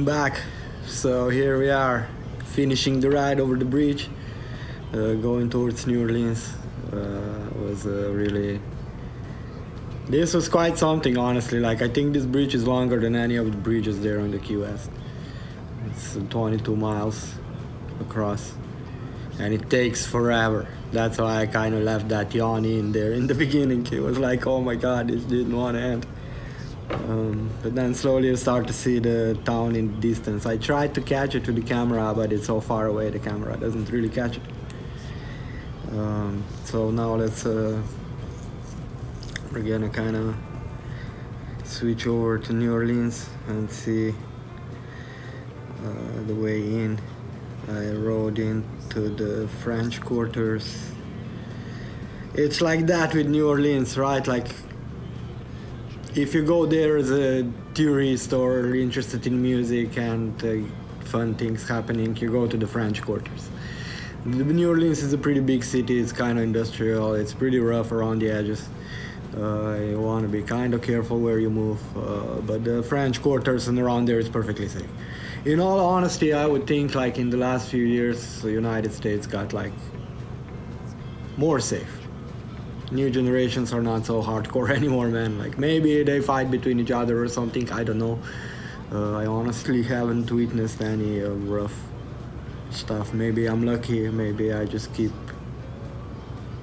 back. So here we are, finishing the ride over the bridge, going towards New Orleans. This was quite something, honestly. Like, I think this bridge is longer than any of the bridges there on the Key West. It's 22 miles across, and it takes forever. That's why I kind of left that yawn in there in the beginning. It was like, oh my god, this didn't want to end. But then slowly you start to see the town in the distance. I tried to catch it with the camera, but it's so far away the camera doesn't really catch it. So now we're gonna kind of switch over to New Orleans and see the way in. I rode into the French quarters. It's like that with New Orleans, right? Like, if you go there as a tourist or interested in music and fun things happening, you go to the French quarters. New Orleans is a pretty big city. It's kind of industrial. It's pretty rough around the edges. You want to be kind of careful where you move. But the French quarters and around there is perfectly safe. In all honesty, I would think like in the last few years, the United States got like more safe. New generations are not so hardcore anymore, man. Like, maybe they fight between each other or something, I don't know. I honestly haven't witnessed any rough stuff. Maybe I'm lucky, maybe I just keep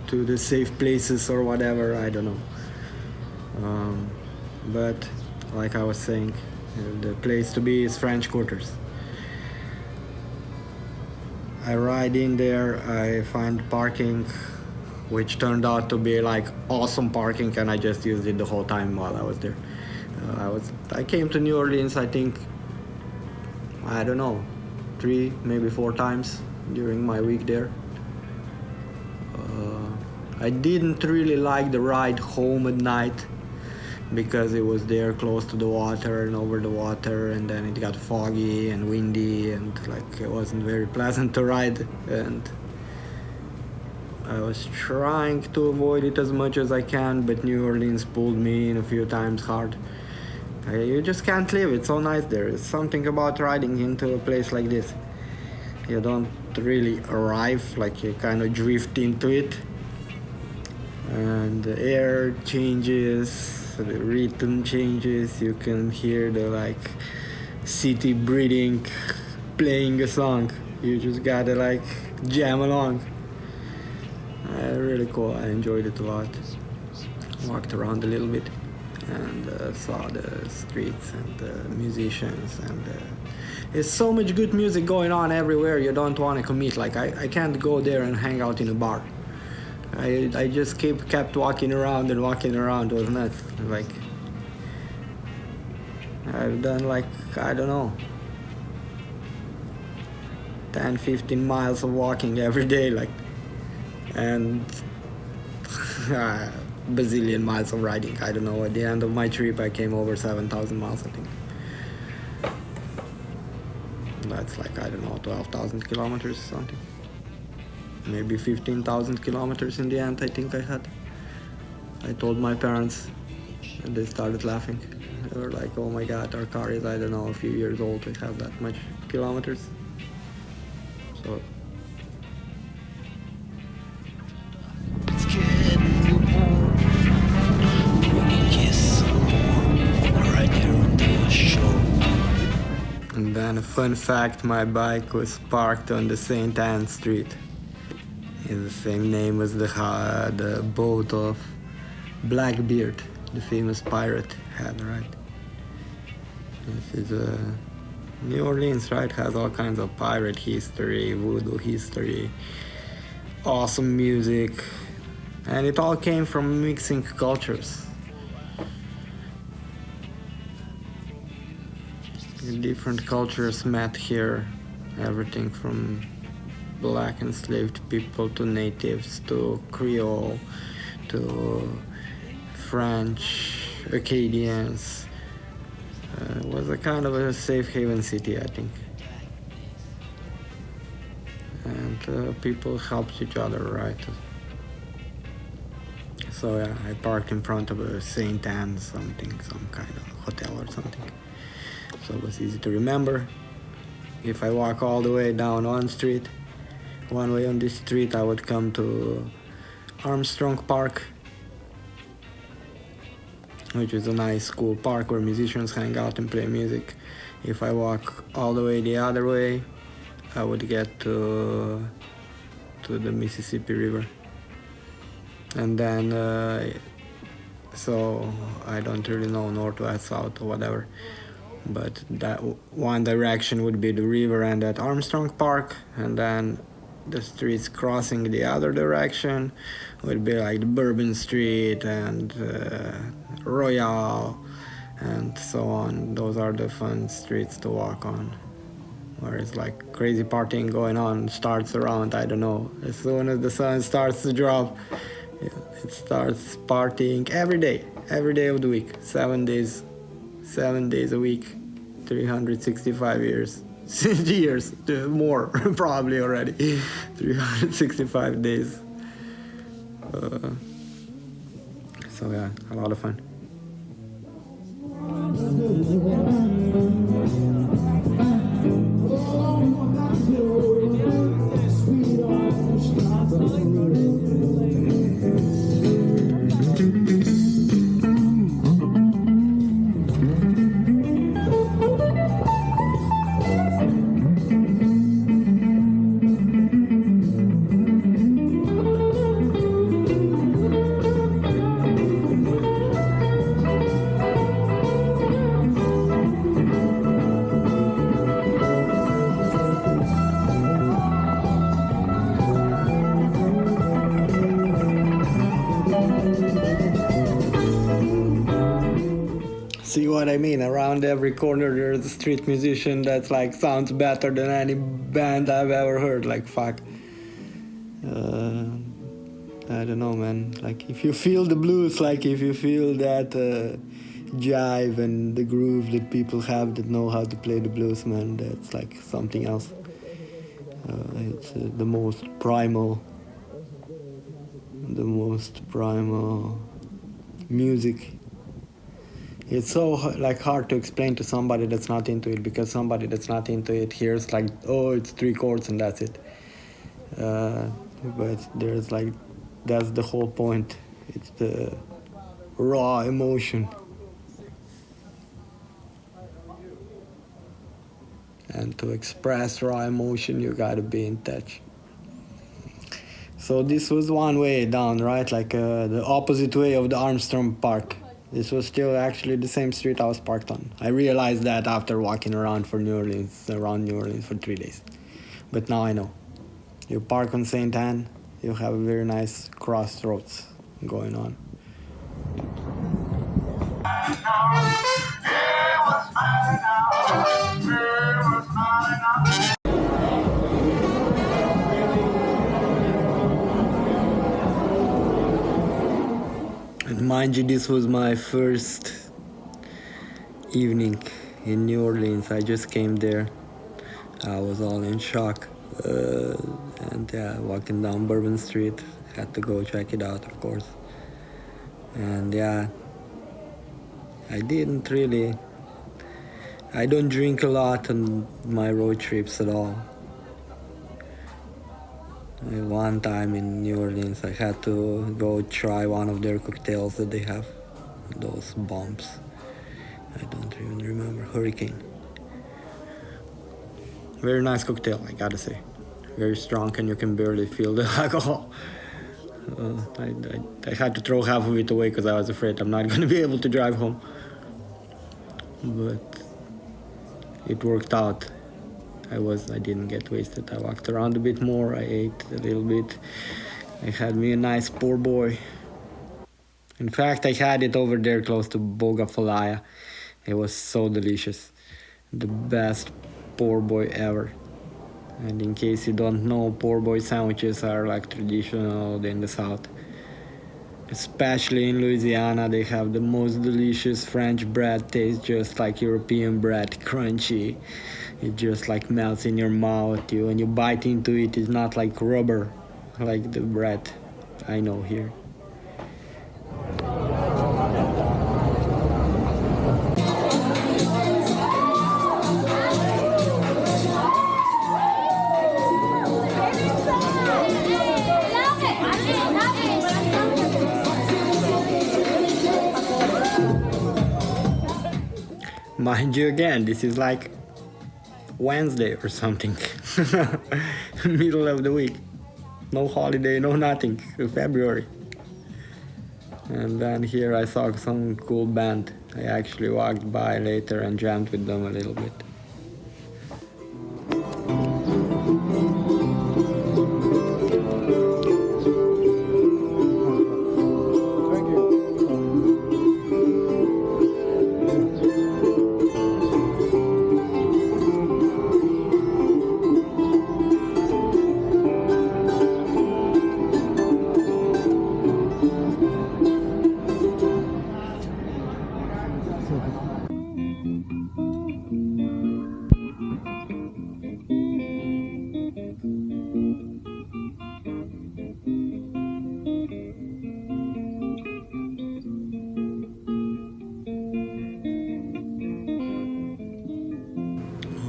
to the safe places or whatever, I don't know. But like I was saying, the place to be is French quarters. I ride in there, I find parking, which turned out to be like awesome parking, and I just used it the whole time while I was there. I came to New Orleans, I think, I don't know, 3 maybe 4 times during my week there. I didn't really like the ride home at night because it was there close to the water and over the water, and then it got foggy and windy, and like it wasn't very pleasant to ride, and I was trying to avoid it as much as I can, but New Orleans pulled me in a few times hard. You just can't live. It's so nice there. It's something about riding into a place like this. You don't really arrive, like you kind of drift into it. And the air changes, the rhythm changes. You can hear the like city breathing, playing a song. You just gotta like jam along. Really cool. I enjoyed it a lot. Walked around a little bit and saw the streets and the musicians, and there's so much good music going on everywhere. You don't want to commit. Like, I can't go there and hang out in a bar. I just kept walking around and walking around. It was nuts. Like, I've done like, I don't know, 10-15 miles of walking every day, like, and bazillion miles of riding. I don't know, at the end of my trip I came over 7,000 miles, I think. That's like, I don't know, 12,000 kilometers or something. Maybe 15,000 kilometers in the end, I think I had. I told my parents and they started laughing. They were like, oh my god, our car is, I don't know, a few years old, it has that much kilometers. So and then a fun fact, my bike was parked on the St. Anne Street. It's the same name as the boat of Blackbeard, the famous pirate, had, right? This is New Orleans, right? Has all kinds of pirate history, voodoo history, awesome music, and it all came from mixing cultures. Different cultures met here, everything from black enslaved people to natives to Creole to French, Acadians. It was a kind of a safe haven city, I think. And people helped each other, right? So yeah, I parked in front of a St. Anne something, some kind of hotel or something. so it was easy to remember. If I walk all the way down one way on this street, I would come to Armstrong Park, which is a nice cool park where musicians hang out and play music. If I walk all the way the other way, I would get to the Mississippi River. And then so I don't really know north, west, south, or whatever, but that one direction would be the river and at Armstrong Park, and then the streets crossing the other direction would be like the Bourbon Street and Royale and so on. Those are the fun streets to walk on, where it's like crazy partying going on starts around, I don't know, as soon as the sun starts to drop, it starts partying every day of the week, 7 days a week, 365 years. Years, more probably already. 365 days. So yeah, a lot of fun. See what I mean? Around every corner there's a street musician that's like sounds better than any band I've ever heard. Like fuck. I don't know, man. Like if you feel the blues, like if you feel that jive and the groove that people have that know how to play the blues, man, that's like something else. It's the most primal music. It's so like hard to explain to somebody that's not into it, because somebody that's not into it hears like, oh, it's 3 chords and that's it. But there's like, that's the whole point. It's the raw emotion. And to express raw emotion, you gotta be in touch. So this was one way down, right? Like the opposite way of the Armstrong Park. This was still actually the same street I was parked on. I realized that after walking around New Orleans for 3 days. But now I know. You park on St. Anne, you have a very nice crossroads going on. And mind you, this was my first evening in New Orleans. I just came there. I was all in shock. And yeah, walking down Bourbon Street, had to go check it out, of course. And yeah, I don't drink a lot on my road trips at all. One time in New Orleans, I had to go try one of their cocktails that they have, those bombs. I don't even remember, Hurricane. Very nice cocktail, I gotta say. Very strong, and you can barely feel the alcohol. I had to throw half of it away because I was afraid I'm not gonna be able to drive home. But it worked out. I didn't get wasted. I walked around a bit more, I ate a little bit. I had me a nice poor boy. In fact, I had it over there close to Bogafalaya. It was so delicious. The best poor boy ever. And in case you don't know, poor boy sandwiches are like traditional in the South. Especially in Louisiana, they have the most delicious French bread. Tastes just like European bread, crunchy. It just like melts in your mouth. When you bite into it, it's not like rubber, like the bread I know here. Mind you, again, this is like Wednesday or something. Middle of the week. No holiday, no nothing. February. And then here I saw some cool band. I actually walked by later and jammed with them a little bit.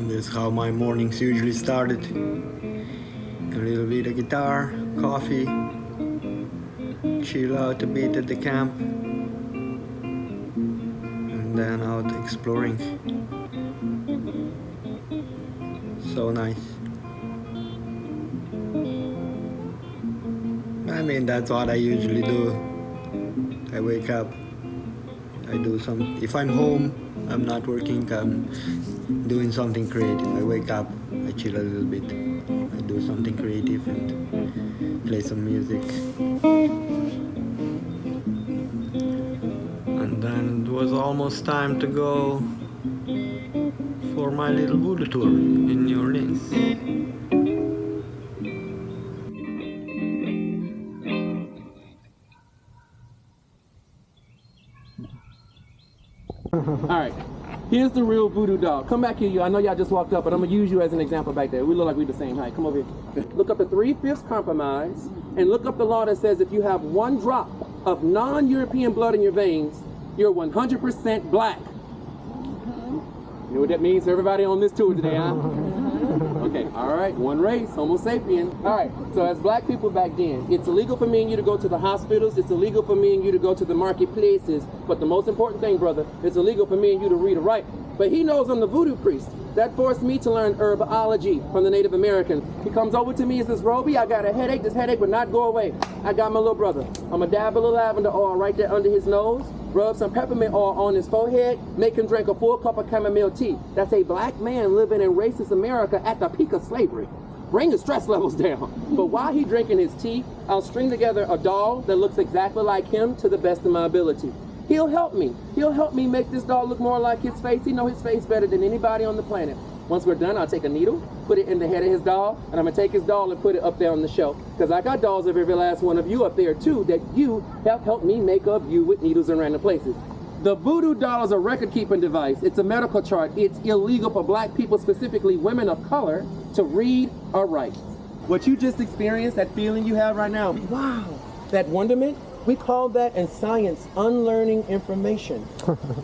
This is how my mornings usually started. A little bit of guitar, coffee, chill out a bit at the camp, and then out exploring. So nice. I mean, that's what I usually do. I wake up, I do some, if I'm home, I'm not working, I'm doing something creative. I wake up, I chill a little bit, I do something creative and play some music. And then it was almost time to go for my little voodoo tour in New Orleans. Alright, here's the real voodoo doll. Come back here, you. I know y'all just walked up, but I'm going to use you as an example back there. We look like we're the same height. Come over here. Look up the 3/5 compromise, and look up the law that says if you have 1 drop of non-European blood in your veins, you're 100% black. You know what that means for everybody on this tour today, huh? Okay, alright, one race, Homo sapien. Alright, so as black people back then, it's illegal for me and you to go to the hospitals, it's illegal for me and you to go to the marketplaces, but the most important thing, brother, it's illegal for me and you to read or write. But he knows I'm the voodoo priest. That forced me to learn herbology from the Native Americans. He comes over to me and says, Roby, I got a headache, this headache would not go away. I got my little brother. I'm gonna dab a little lavender oil right there under his nose, rub some peppermint oil on his forehead, make him drink a full cup of chamomile tea. That's a black man living in racist America at the peak of slavery. Bring his stress levels down. But while he's drinking his tea, I'll string together a doll that looks exactly like him to the best of my ability. He'll help me. He'll help me make this doll look more like his face. He knows his face better than anybody on the planet. Once we're done, I'll take a needle, put it in the head of his doll, and I'm gonna take his doll and put it up there on the shelf. Because I got dolls of every last one of you up there too that you have helped me make of you with needles in random places. The voodoo doll is a record-keeping device. It's a medical chart. It's illegal for black people, specifically women of color, to read or write. What you just experienced, that feeling you have right now, wow, that wonderment, we call that in science unlearning information.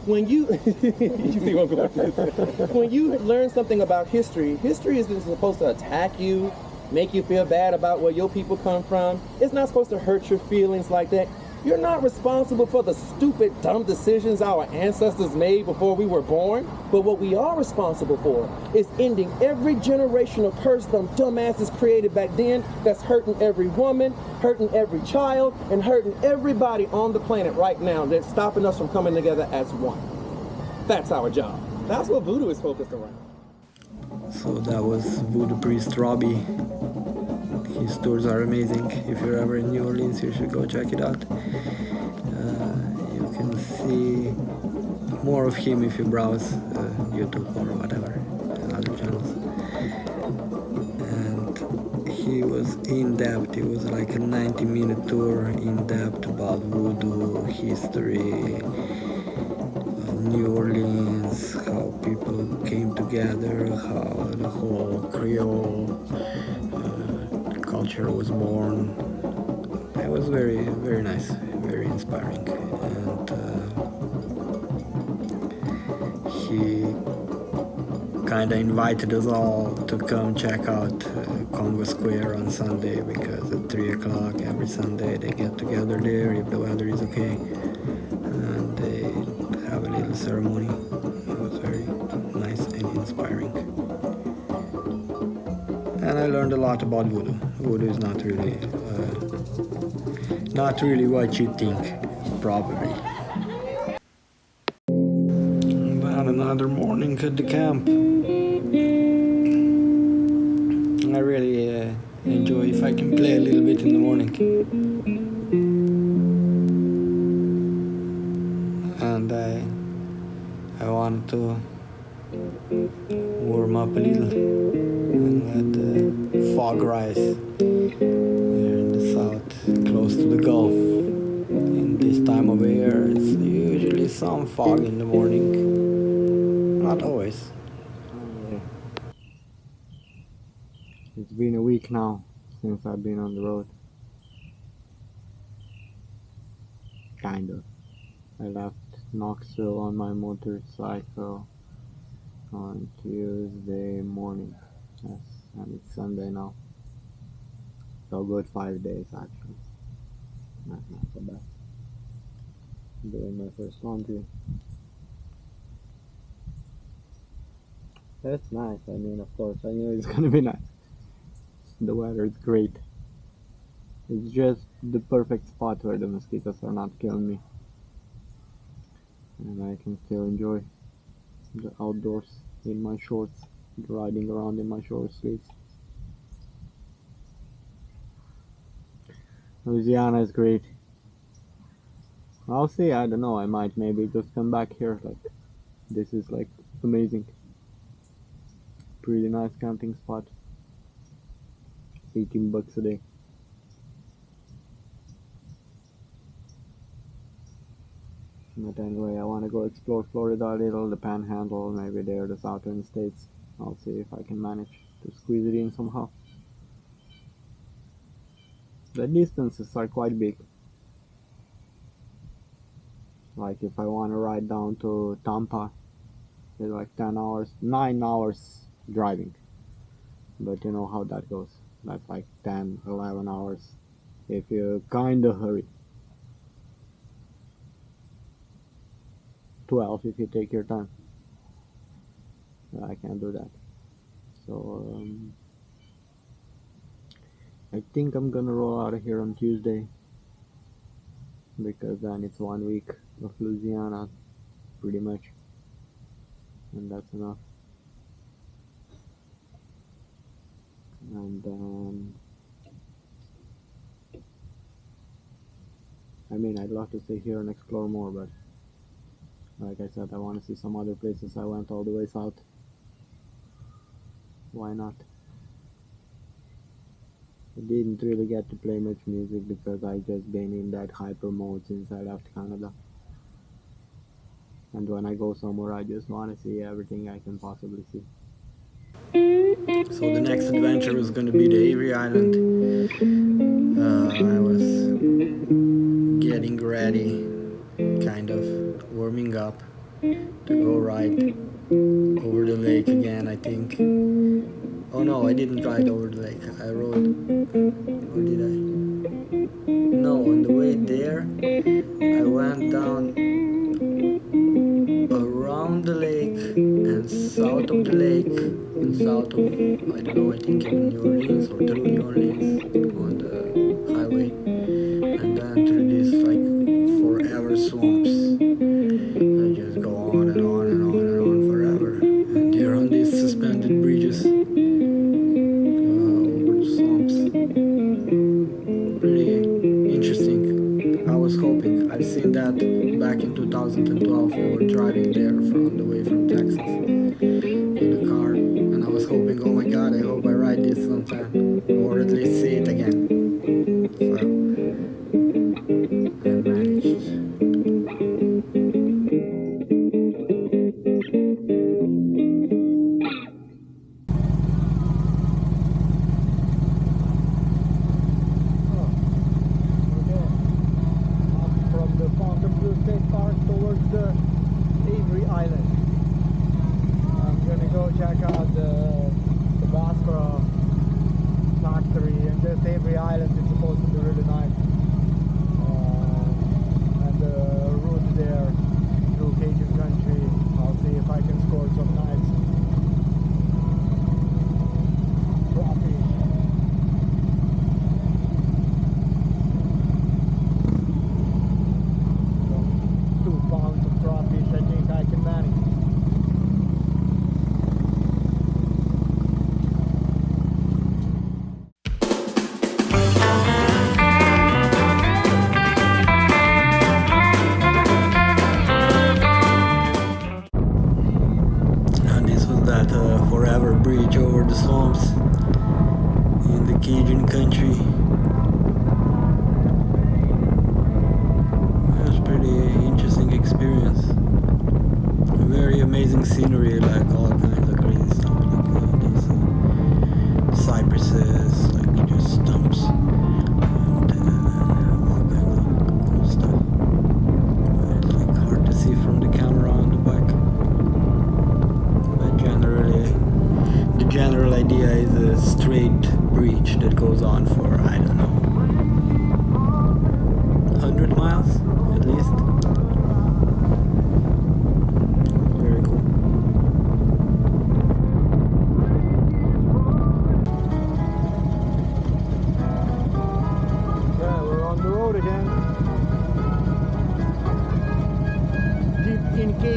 When you, you see what I'm going with? When you learn something about history, history isn't supposed to attack you, make you feel bad about where your people come from. It's not supposed to hurt your feelings like that. You're not responsible for the stupid, dumb decisions our ancestors made before we were born. But what we are responsible for is ending every generational curse them dumbasses created back then that's hurting every woman, hurting every child, and hurting everybody on the planet right now that's stopping us from coming together as one. That's our job. That's what voodoo is focused around. So that was Voodoo Priest Robbie. His tours are amazing. If you're ever in New Orleans, you should go check it out. You can see more of him if you browse YouTube or whatever, other channels. And he was in depth. It was like a 90-minute tour in depth about voodoo, history, New Orleans, how people came together, how the whole Creole culture was born. It was very, very nice, very inspiring. And he kind of invited us all to come check out Congo Square on Sunday, because at 3 o'clock every Sunday they get together there if the weather is okay, and they have a little ceremony. It was very very nice and inspiring. And I learned a lot about voodoo. Voodoo is not really what you think, probably. About another morning at the camp. I really enjoy if I can play a little bit in the morning. And I wanted to warm up a little and let the fog rise here in the south, close to the Gulf. In this time of year, it's usually some fog in the morning. Not always. It's been a week now since I've been on the road. Kind of. I left Knoxville on my motorcycle on Tuesday morning. Yes, and it's Sunday now. So good 5 days actually. Not so bad. Doing my first laundry. That's nice. I mean, of course, I knew it's gonna be nice. The weather is great. It's just the perfect spot where the mosquitoes are not killing me. And I can still enjoy the outdoors in my shorts, riding around in my short sleeves. Louisiana is great. I'll see, I don't know, I might maybe just come back here. Like, this is like amazing. Pretty nice camping spot. $18 a day. But anyway, I want to go explore Florida a little, the Panhandle, maybe there, the southern states. I'll see if I can manage to squeeze it in somehow. The distances are quite big. Like if I want to ride down to Tampa, it's like 10 hours, 9 hours driving. But you know how that goes. That's like 10, 11 hours if you kind of hurry. 12 if you take your time. I can't do that. So I think I'm gonna roll out of here on Tuesday, because then it's 1 week of Louisiana pretty much, and that's enough. And I mean, I'd love to stay here and explore more, but like I said, I want to see some other places. I went all the way south. Why not? I didn't really get to play much music because I just been in that hyper mode since I left Canada. And when I go somewhere, I just want to see everything I can possibly see. So the next adventure was going to be the Avery Island. I was getting ready, kind of warming up to go ride over the lake again, I think. Oh no, I didn't ride over the lake. I rode, or did I? No, on the way there, I went down around the lake and south of the lake and south of, I don't know, I think in New Orleans or through New Orleans on the highway, and then through these like forever swamps. I just go on and on and on and on forever, and you're on these suspended bridges over the swamps. Pretty interesting. I was hoping, I've seen that back in 2012. We were driving there from the way from Texas in the car, and I was hoping, oh my god, I hope I ride this sometime, or at least see it again. So I managed. Towards the Avery Island. I'm gonna go check out the Tabasco factory, and this Avery Island is supposed to be really nice. And the route there through Cajun country, I'll see if I can score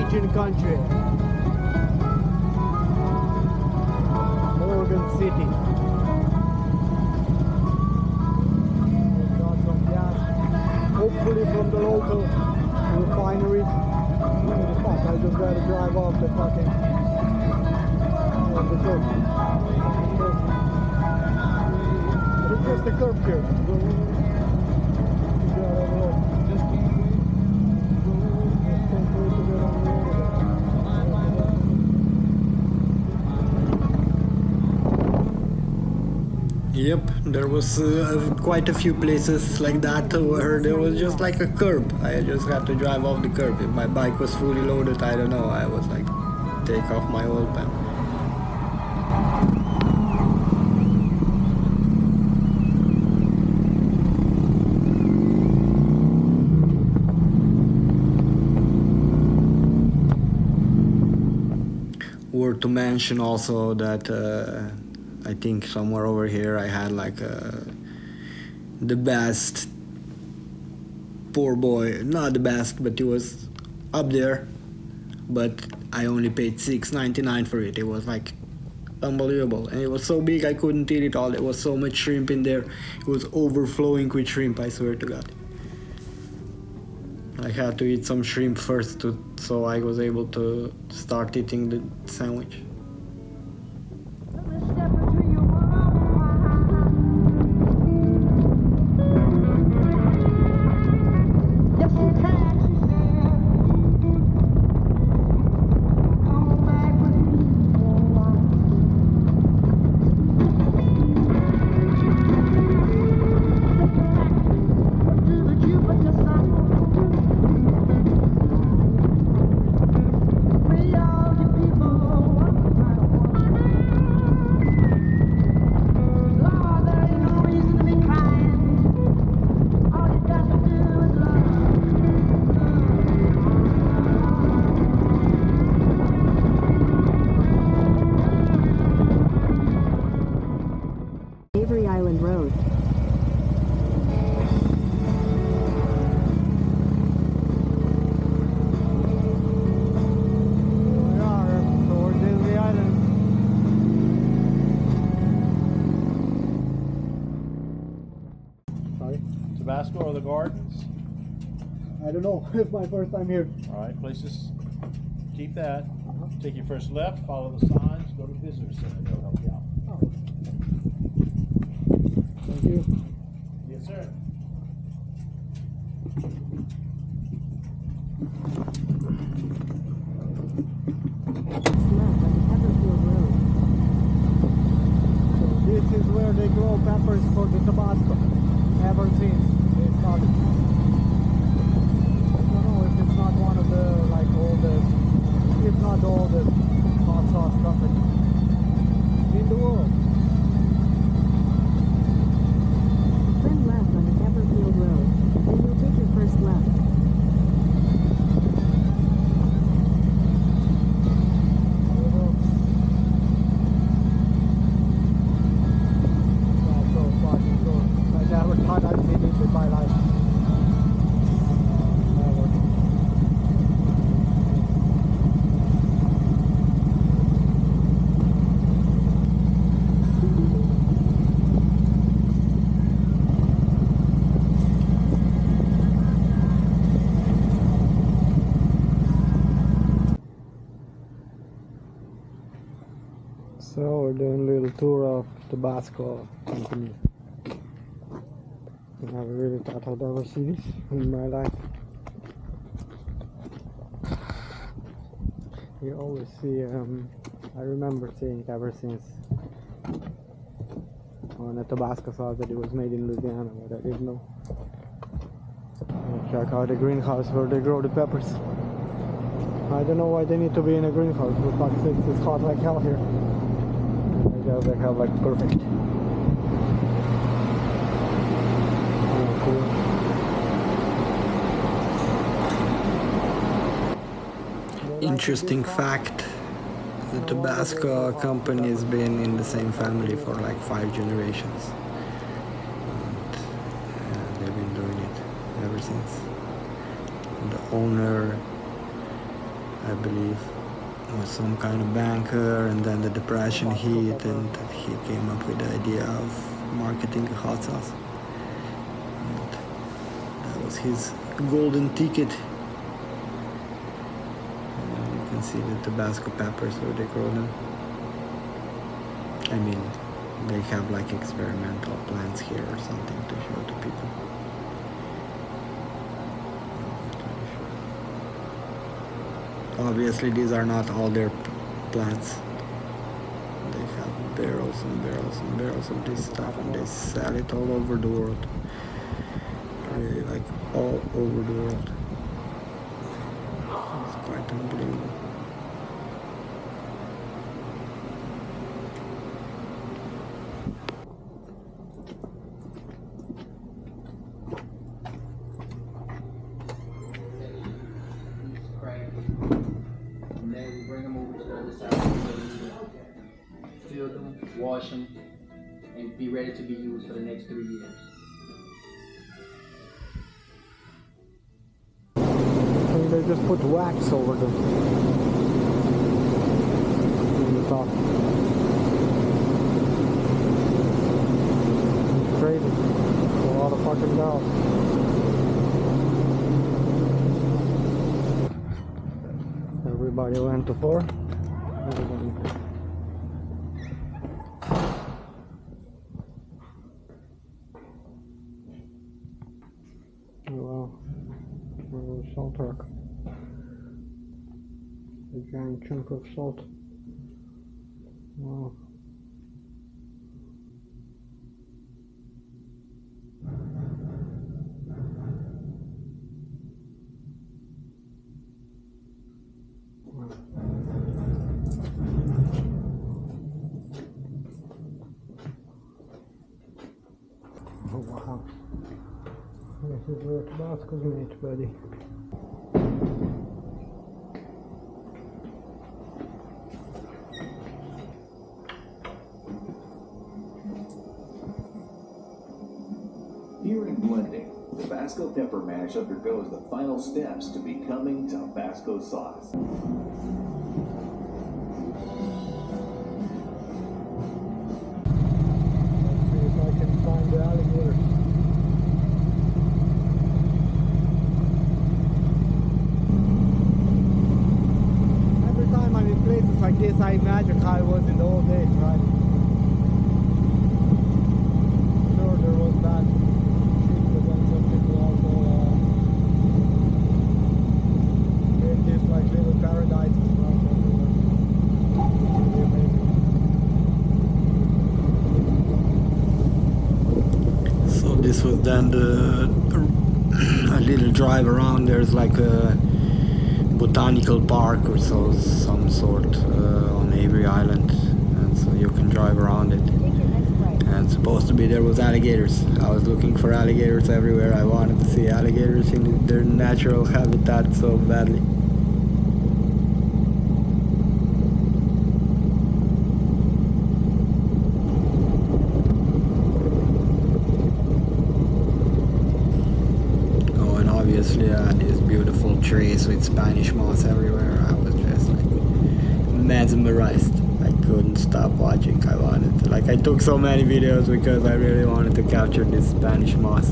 Cajun country. Morgan City. We've got some gas, hopefully from the local refineries. Holy fuck, I just gotta drive off the fucking the curb. It's just the curb here. Yep, there was quite a few places like that where there was just like a curb. I just had to drive off the curb. If my bike was fully loaded, I don't know, I was like, take off my oil pan. Worth to mention also that I think somewhere over here I had like the best poor boy, not the best, but it was up there, but I only paid $6.99 for it. It was like unbelievable, and it was so big I couldn't eat it all. There was so much shrimp in there, it was overflowing with shrimp, I swear to God. I had to eat some shrimp first so I was able to start eating the sandwich. Avery Island Road. We are towards Avery Island. Sorry? Tabasco or the gardens? I don't know. It's my first time here. All right, places, keep that. Take your first left, follow the signs, go to visitor center, they'll help you out. Oh. Thank you. Yes, sir. Left on Everfield Road. So this is where they grow peppers for the Tabasco. Ever since they started. I don't know if it's not one of the like oldest, if not the oldest hot sauce company in the world. Turn left on Everfield Road. Then you'll take your first left. That's so fucking cool. I never thought I'd see this in my life. Never. So we're doing a little tour of Tabasco company. I never really thought I'd ever see this in my life. You always see, I remember seeing it ever since on a Tabasco sauce that it was made in Louisiana, but I didn't know. Check out the greenhouse where they grow the peppers. I don't know why they need to be in a greenhouse, for fuck's sake, it's hot like hell here. I guess they have like perfect. Oh, cool. Interesting fact, the Tabasco company has been in the same family for like 5 generations. And they've been doing it ever since. The owner I believe. Was some kind of banker, and then the depression hit, and he came up with the idea of marketing a hot sauce. And that was his golden ticket. And you can see the Tabasco peppers where they grow them. I mean, they have like experimental plants here or something to show to people. Obviously, these are not all their plants. They have barrels and barrels and barrels of this stuff, and they sell it all over the world. Really, like all over the world. It's quite unbelievable. Fill them, wash them, and be ready to be used for the next 3 years. And they just put wax over them. In the top. It's crazy. It's a lot of fucking down. Everybody went to 4. Everybody. Wow, salt truck. A giant chunk of salt. Wow. Oh wow. This is where Tabasco's made, buddy. During blending, Tabasco pepper mash undergoes the final steps to becoming Tabasco sauce. Let's see if I can find the alligator. Every time I'm in places like this, I imagine how it was in the old days, right? Sure, there was that shit, but then some people also made this like little paradises around everywhere. It's really amazing. So this was then a little drive around. There's like a botanical park or so, some sort on Avery Island, and so you can drive around it. And supposed to be there was alligators. I was looking for alligators everywhere. I wanted to see alligators in their natural habitat so badly. Oh, and obviously these beautiful trees with Spanish moss everywhere. I was just like mesmerized. I couldn't stop watching. I wanted to, like, I took so many videos because I really wanted to capture this Spanish moss.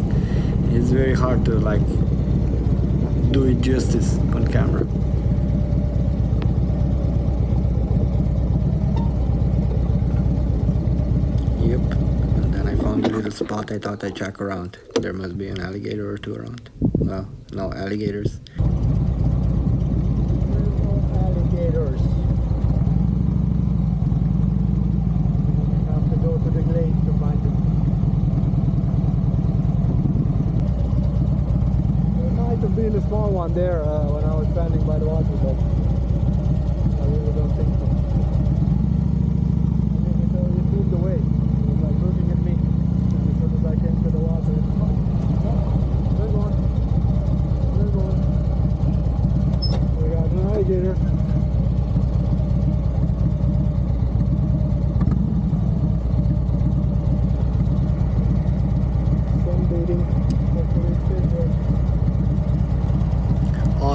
It's very hard to like do it justice on camera. Yep. And then I found a little spot. I thought I'd check around. There must be an alligator or two around. Well, no alligators. There's no alligators. Go to the glade to find it. There might have been a small one there when I was standing by the water, but I really don't think so. I think it moved away. It was like looking at me. And as soon as I came to the water, it's like, there's one. There's one. We got an alligator.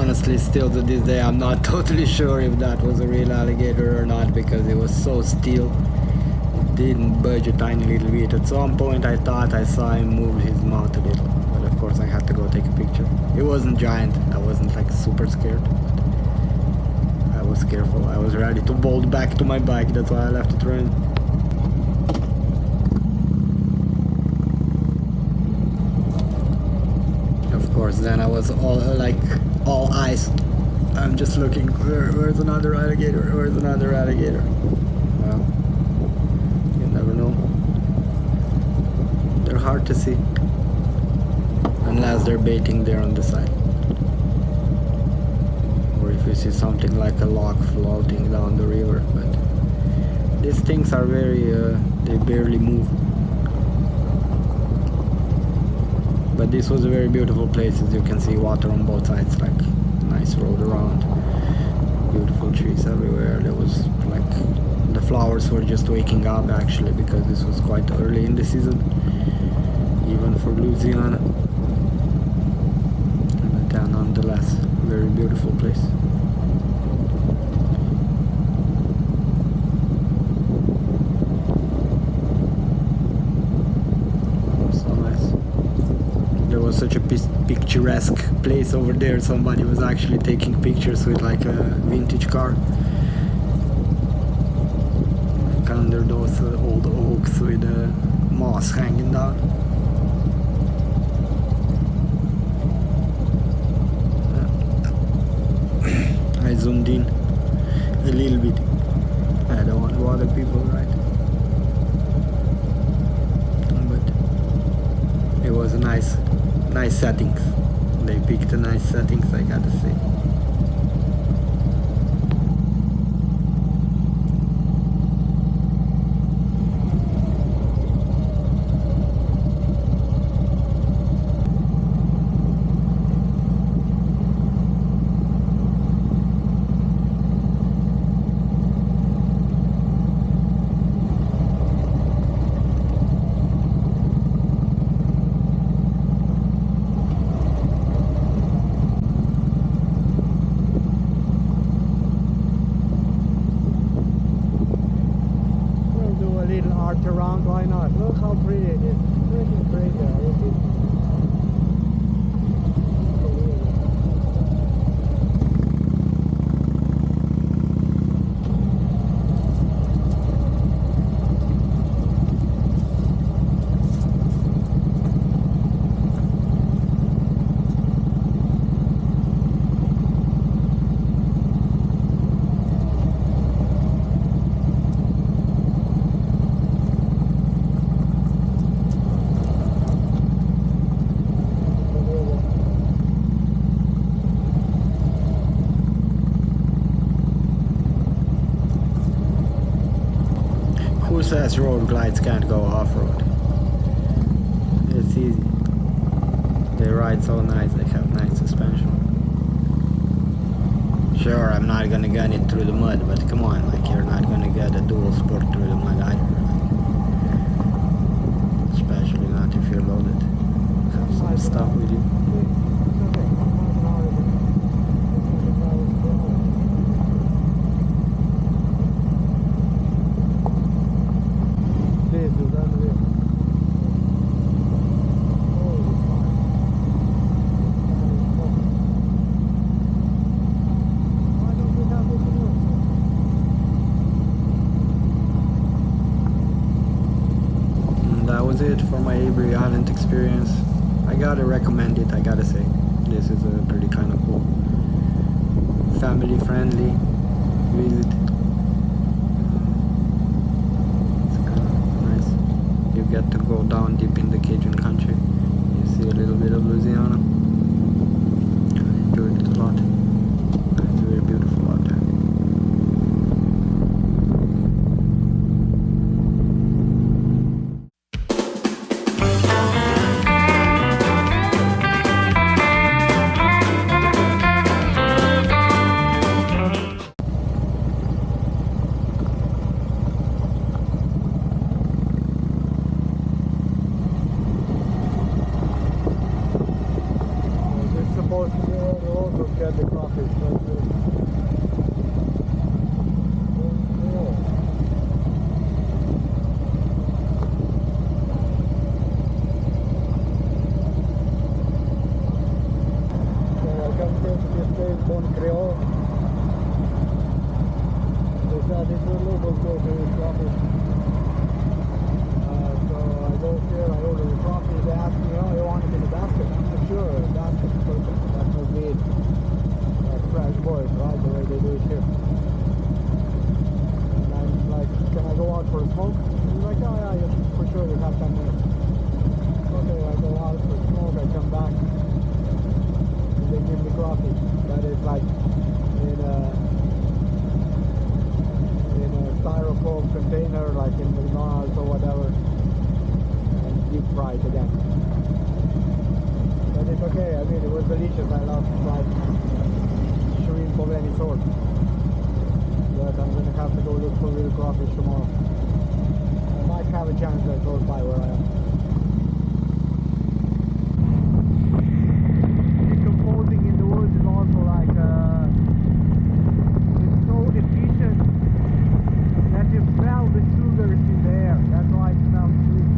honestly, still to this day, I'm not totally sure if that was a real alligator or not, because it was so still. It didn't budge a tiny little bit. At some point I thought I saw him move his mouth a little, but of course I had to go take a picture. It wasn't giant. I wasn't like super scared, but I was careful. I was ready to bolt back to my bike. That's why I left it running. Of course, then I was all eyes. I'm just looking, where's another alligator? Where's another alligator? Well, you never know. They're hard to see, unless they're baiting there on the side. Or if you see something like a log floating down the river. But these things are very, they barely move. But this was a very beautiful place. As you can see, water on both sides, like nice road around, beautiful trees everywhere. There was like, the flowers were just waking up actually, because this was quite early in the season, even for Louisiana. But nonetheless, very beautiful place. Such a picturesque place over there. Somebody was actually taking pictures with like a vintage car, like under those old oaks with moss hanging down. I zoomed in a little bit. I don't want to bother people, right? But it was a nice settings. They picked a nice settings, I gotta say. Around, why not? Look how pretty it is. Freaking crazy. Who says road glides can't go off-road? It's easy. They ride so nice, they have nice suspension. Sure, I'm not gonna get it through the mud, but come on, like you're not gonna get a dual sport through the mud either, right? Especially not if you're loaded. Have some stuff with you. That was it for my Avery Island experience. I gotta recommend it, I gotta say. This is a pretty kind of cool, family friendly visit. It's kind of nice. You get to go down deep in the Cajun country. You see a little bit of Louisiana. I enjoyed it a lot. It's very beautiful out there. Supposed to be locals get the crawfish, but so I come to this place, Bon Creole. They said this is where locals go to eat crawfish. So I go there, I order the crawfish, they ask me, oh, you want it in a basket? I'm not sure, a basket is perfect. That's no big. Like fresh boys, right, the way they do it here. And I'm like, can I go out for a smoke? He's like, oh yeah, yes, for sure, you have 10 minutes. Okay, I go out for a smoke, I come back, and they give me crawfish. That is like in a styrofoam container, like in McDonald's or whatever, and deep fried again. But it's okay, I mean, it was delicious. I love fried shrimp of any sort. But I'm gonna have to go look for real crawfish tomorrow. I might have a chance that goes by where I am. Decomposing in the woods is also like it's so efficient that you smell the sugars in the air. That's why it smells sweet.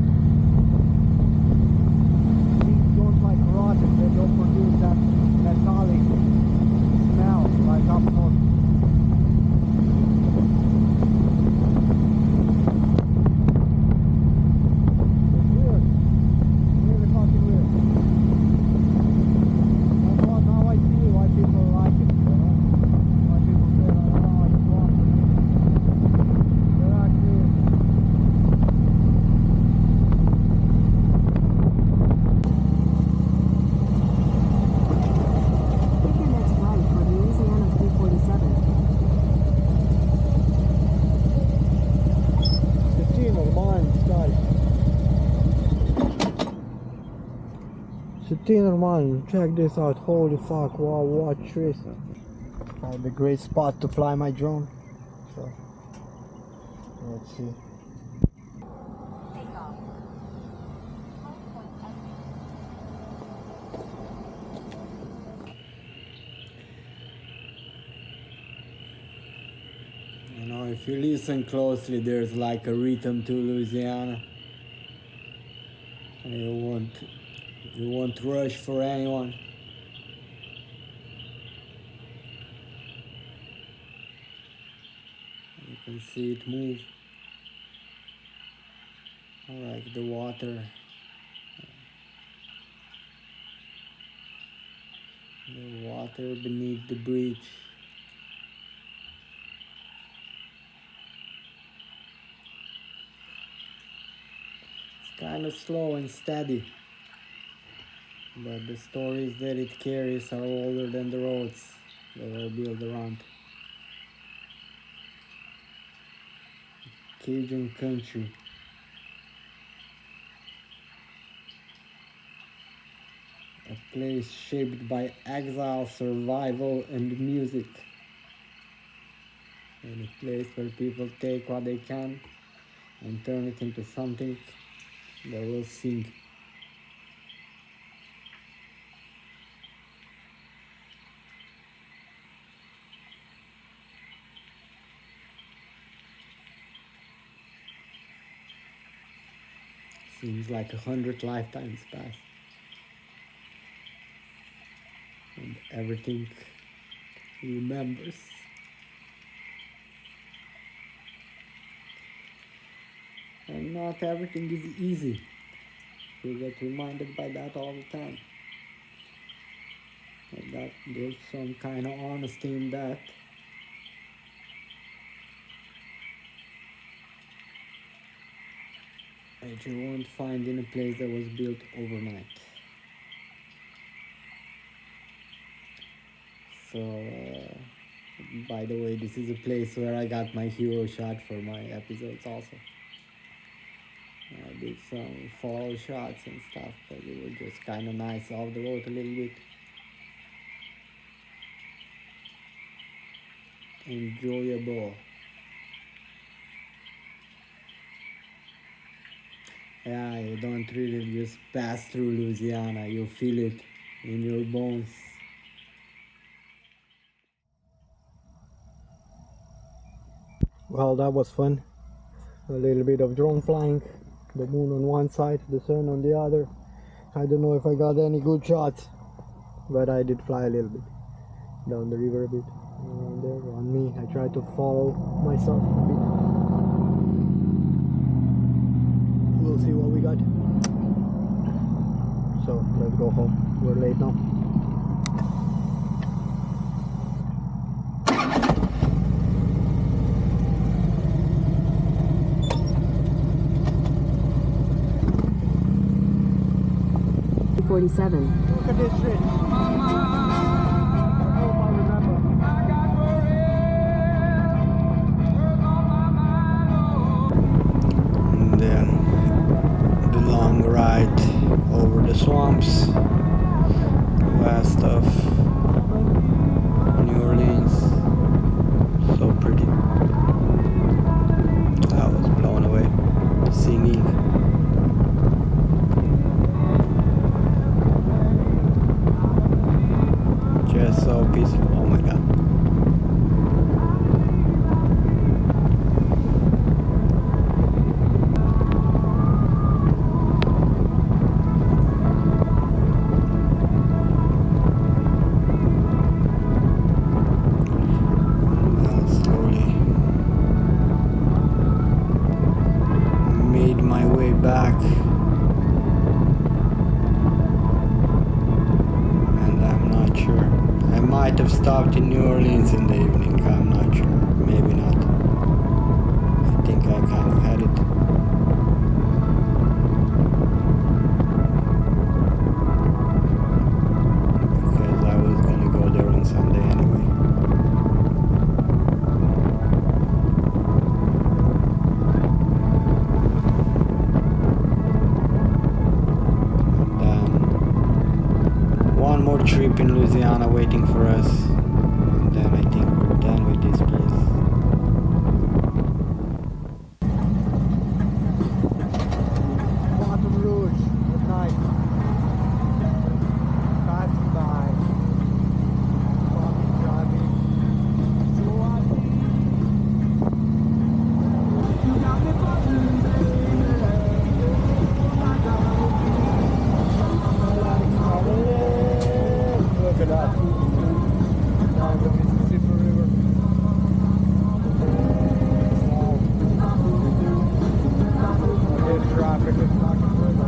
Things don't like rotten, they don't produce that metallic smell like up north. It's weird. Really fucking weird. That's what now I see why people like it, you know? Why people say, oh, I just want to eat. They're actually Take your next right for Louisiana 347. Sittin нормально, кстати. Sittin нормально. Check this out. Holy fuck. Wow, what trees. Found a great spot to fly my drone. So, let's see. You know, if you listen closely, there's like a rhythm to Louisiana. And you won't rush for anyone. You can see it move. I like the water. The water beneath the bridge. It's kind of slow and steady, but the stories that it carries are older than the roads that were built around. Cajun country. A place shaped by exile, survival, and music. And a place where people take what they can and turn it into something that will sing. Seems like 100 lifetimes passed. And everything remembers. And not everything is easy. You get reminded by that all the time. And that there's some kind of honesty in that. That you won't find in a place that was built overnight. So, by the way, this is a place where I got my hero shot for my episodes also. I did some follow shots and stuff, but it was just kind of nice off the road a little bit. Enjoyable. Yeah, you don't really just pass through Louisiana, you feel it in your bones. Well, that was fun. A little bit of drone flying. The moon on one side, the sun on the other. I don't know if I got any good shots, but I did fly a little bit down the river a bit. Around there, on me, I tried to follow myself a bit. We'll see what we got. So let's go home. We're late now. $47. Look at this shit. I hope I remember. And then the long ride over the swamps west of New Orleans. So pretty. I was blown away singing. Just so peaceful. Oh my god. Well, slowly made my way back. And I'm not sure. I might have stopped in New Orleans in the evening, I'm not sure, maybe not. I think I kind of had it. Because I was gonna go there on Sunday anyway. And then one more trip in Louisiana waiting for us, and then I think we're done with this place. Baton Rouge at night. Passing by. Fucking driving. Look at that. Down the Mississippi River. Wow. This traffic is fucking crazy.